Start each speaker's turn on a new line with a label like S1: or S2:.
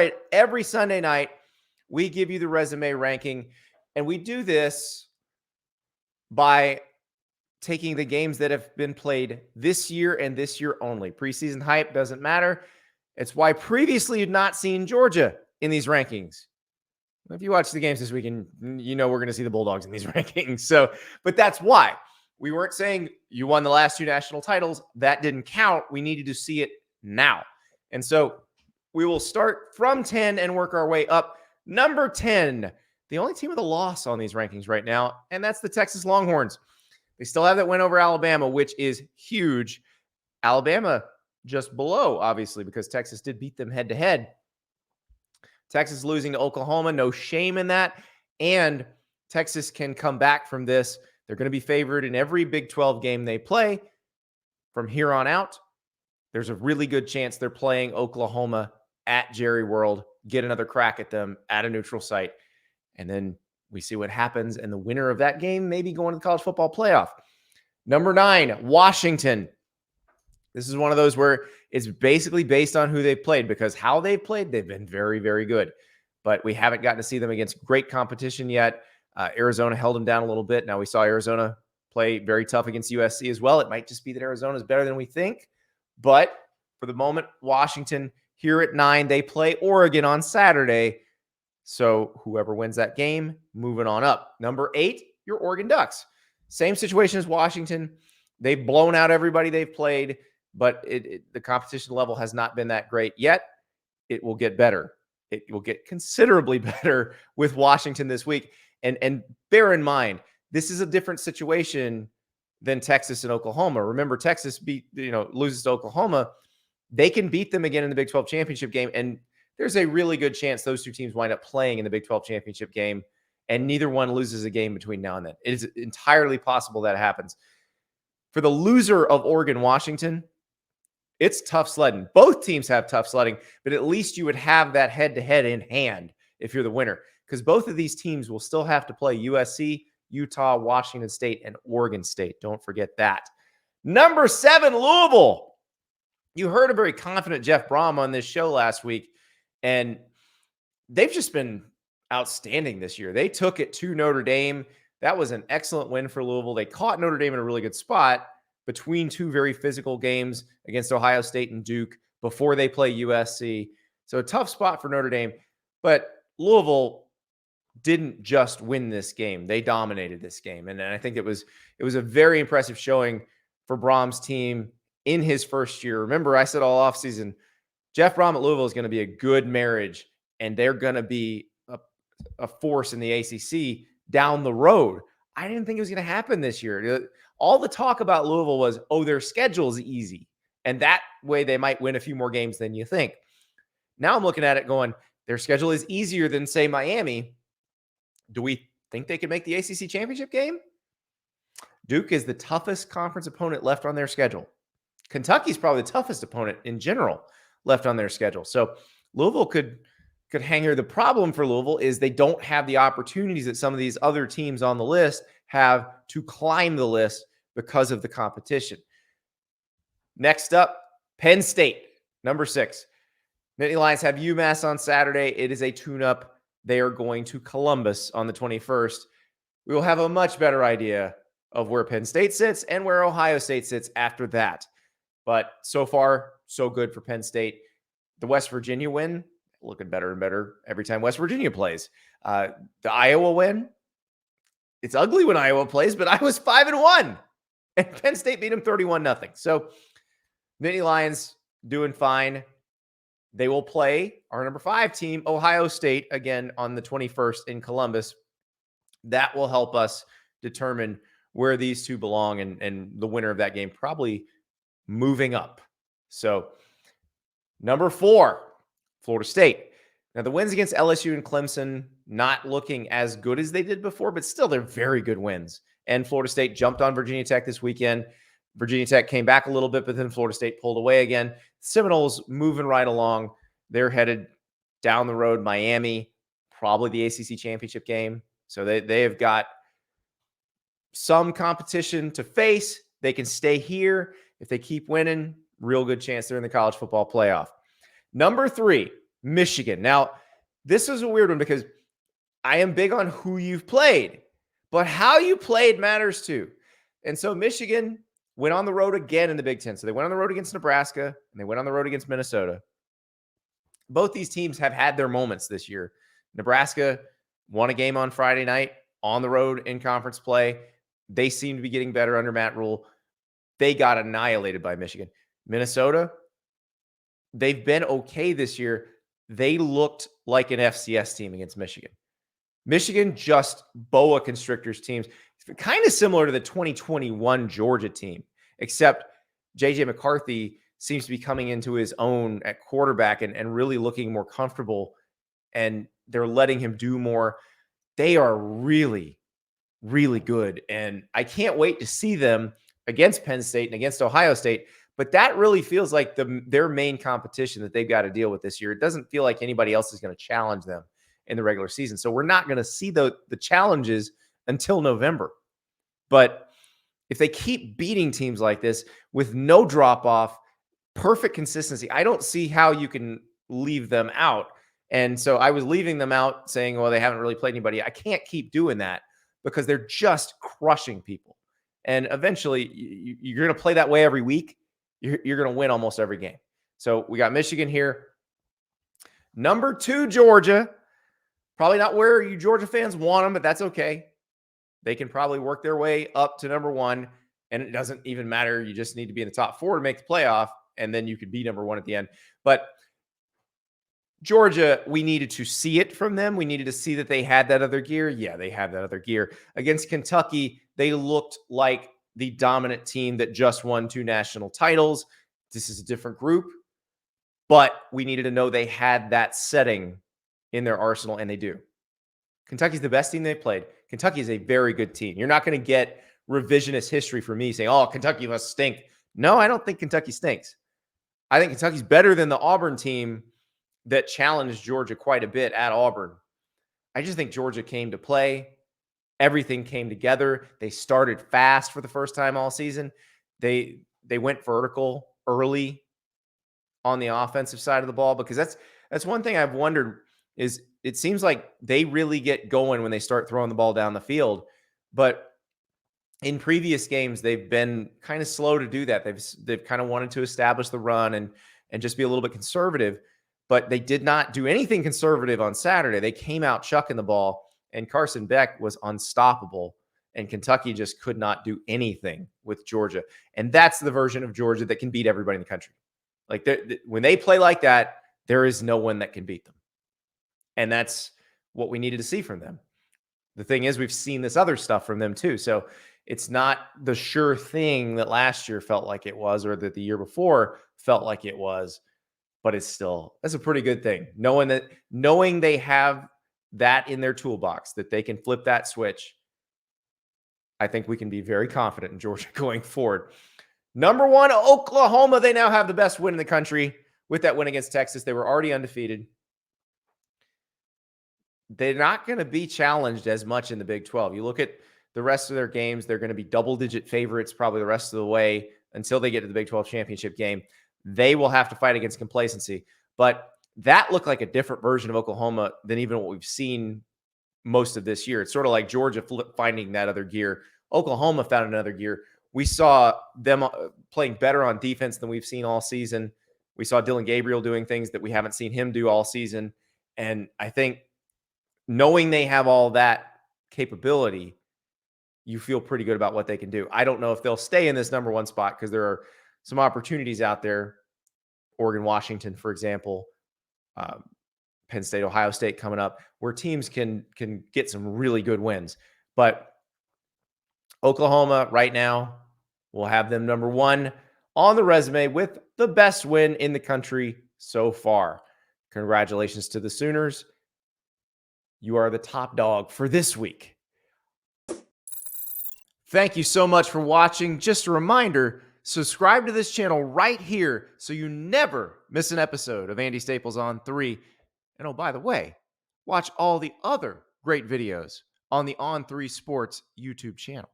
S1: right, every Sunday night, we give you the resume ranking, and we do this by taking the games that have been played this year and this year only. Preseason hype doesn't matter. It's why previously you'd not seen Georgia in these rankings. If you watch the games this weekend, you know we're going to see the Bulldogs in these rankings. So, but that's why. We weren't saying you won the last 2 national titles. That didn't count. We needed to see it now. And so we will start from 10 and work our way up. Number 10, the only team with a loss on these rankings right now, and that's the Texas Longhorns. They still have that win over Alabama, which is huge. Alabama just below, obviously, because Texas did beat them head-to-head. Texas losing to Oklahoma, no shame in that. And Texas can come back from this. They're going to be favored in every Big 12 game they play. From here on out, there's a really good chance they're playing Oklahoma at Jerry World, get another crack at them at a neutral site. And then we see what happens. And the winner of that game may be going to the college football playoff. Number 9, Washington. This is one of those where it's basically based on who they've played, because how they've played, they've been very, very good. But we haven't gotten to see them against great competition yet. Arizona held them down a little bit. Now we saw Arizona play very tough against USC as well. It might just be that Arizona is better than we think. But for the moment, Washington here at 9. They play Oregon on Saturday. So whoever wins that game, moving on up. Number 8, your Oregon Ducks. Same situation as Washington. They've blown out everybody they've played, but the competition level has not been that great yet. It will get better. It will get considerably better with Washington this week. And bear in mind, this is a different situation than Texas and Oklahoma. Remember, Texas loses to Oklahoma. They can beat them again in the Big 12 championship game. And there's a really good chance those 2 teams wind up playing in the Big 12 championship game, and neither one loses a game between now and then. It is entirely possible that happens. For the loser of Oregon-Washington, it's tough sledding. Both teams have tough sledding, but at least you would have that head-to-head in hand if you're the winner, because both of these teams will still have to play USC, Utah, Washington State, and Oregon State. Don't forget that. Number 7, Louisville. You heard a very confident Jeff Brohm on this show last week, and they've just been outstanding this year. They took it to Notre Dame. That was an excellent win for Louisville. They caught Notre Dame in a really good spot between 2 very physical games against Ohio State and Duke before they play USC. So a tough spot for Notre Dame. But Louisville didn't just win this game. They dominated this game. And I think it was a very impressive showing for Brohm's team in his first year. Remember, I said all offseason, Jeff Brohm at Louisville is going to be a good marriage, and they're going to be a force in the ACC down the road. I didn't think it was going to happen this year. All the talk about Louisville was, their schedule is easy, and that way they might win a few more games than you think. Now I'm looking at it going, their schedule is easier than, say, Miami. Do we think they could make the ACC championship game? Duke is the toughest conference opponent left on their schedule. Kentucky's probably the toughest opponent in general left on their schedule. So Louisville could hang here. The problem for Louisville is they don't have the opportunities that some of these other teams on the list have to climb the list because of the competition. Next up, Penn State, number 6. Nittany Lions have UMass on Saturday. It is a tune-up. They are going to Columbus on the 21st. We will have a much better idea of where Penn State sits and where Ohio State sits after that. But so far, so good for Penn State. The West Virginia win, looking better and better every time West Virginia plays. The Iowa win, it's ugly when Iowa plays, but Iowa's 5-1. And Penn State beat them 31-0. So Nittany Lions doing fine. They will play our number 5 team, Ohio State, again on the 21st in Columbus. That will help us determine where these 2 belong, and the winner of that game probably moving up. So number 4, Florida State. Now the wins against LSU and Clemson, not looking as good as they did before, but still they're very good wins. And Florida State jumped on Virginia Tech this weekend. Virginia Tech came back a little bit, but then Florida State pulled away again. Seminoles moving right along. They're headed down the road. Miami, probably the ACC championship game. So they have got some competition to face. They can stay here. If they keep winning, real good chance they're in the college football playoff. Number 3, Michigan. Now, this is a weird one because I am big on who you've played, but how you played matters too. And so Michigan went on the road again in the Big Ten. So they went on the road against Nebraska and they went on the road against Minnesota. Both these teams have had their moments this year. Nebraska won a game on Friday night on the road in conference play. They seem to be getting better under Matt Rule. They got annihilated by Michigan. Minnesota, they've been okay this year. They looked like an FCS team against Michigan. Michigan just boa constrictors teams, kind of similar to the 2021 Georgia team, except J.J. McCarthy seems to be coming into his own at quarterback and really looking more comfortable, and they're letting him do more. They are really, really good, and I can't wait to see them against Penn State and against Ohio State, but that really feels like their main competition that they've got to deal with this year. It doesn't feel like anybody else is going to challenge them in the regular season. So we're not going to see the challenges until November. But if they keep beating teams like this with no drop-off, perfect consistency, I don't see how you can leave them out. And so I was leaving them out saying, well, they haven't really played anybody. I can't keep doing that because they're just crushing people. And eventually you're going to play that way every week. You're going to win almost every game. So we got Michigan here. Number 2, Georgia. Probably not where you Georgia fans want them, but that's okay. They can probably work their way up to number 1, and it doesn't even matter. You just need to be in the top 4 to make the playoff, and then you could be number 1 at the end. But Georgia, we needed to see it from them. We needed to see that they had that other gear. Yeah, they have that other gear. Against Kentucky, they looked like the dominant team that just won 2 national titles. This is a different group, but we needed to know they had that setting in their arsenal, and they do. Kentucky's the best team they've played. Kentucky is a very good team. You're not going to get revisionist history from me saying, oh, Kentucky must stink. No, I don't think Kentucky stinks. I think Kentucky's better than the Auburn team that challenged Georgia quite a bit at Auburn. I just think Georgia came to play. Everything came together. They started fast for the first time all season. They went vertical early on the offensive side of the ball, because that's one thing I've wondered is it seems like they really get going when they start throwing the ball down the field. But in previous games, they've been kind of slow to do that. They've kind of wanted to establish the run and just be a little bit conservative, but they did not do anything conservative on Saturday. They came out chucking the ball, and Carson Beck was unstoppable, and Kentucky just could not do anything with Georgia. And that's the version of Georgia that can beat everybody in the country. Like when they play like that, there is no one that can beat them. And that's what we needed to see from them. The thing is, we've seen this other stuff from them too. So it's not the sure thing that last year felt like it was, or that the year before felt like it was, but that's a pretty good thing. Knowing they have that in their toolbox, that they can flip that switch, I think we can be very confident in Georgia going forward. Number 1, Oklahoma. They now have the best win in the country with that win against Texas. They were already undefeated. They're not going to be challenged as much in the Big 12. You look at the rest of their games, they're going to be double-digit favorites probably the rest of the way until they get to the Big 12 championship game. They will have to fight against complacency. But that looked like a different version of Oklahoma than even what we've seen most of this year. It's sort of like Georgia finding that other gear. Oklahoma found another gear. We saw them playing better on defense than we've seen all season. We saw Dylan Gabriel doing things that we haven't seen him do all season. And I think knowing they have all that capability, you feel pretty good about what they can do. I don't know if they'll stay in this number 1 spot because there are some opportunities out there. Oregon, Washington, for example, Penn State, Ohio State coming up, where teams can get some really good wins. But Oklahoma right now will have them number 1 on the resume with the best win in the country so far. Congratulations to the Sooners. You are the top dog for this week. Thank you so much for watching. Just a reminder, subscribe to this channel right here so you never miss an episode of Andy Staples On 3. And oh, by the way, watch all the other great videos on the On 3 Sports YouTube channel.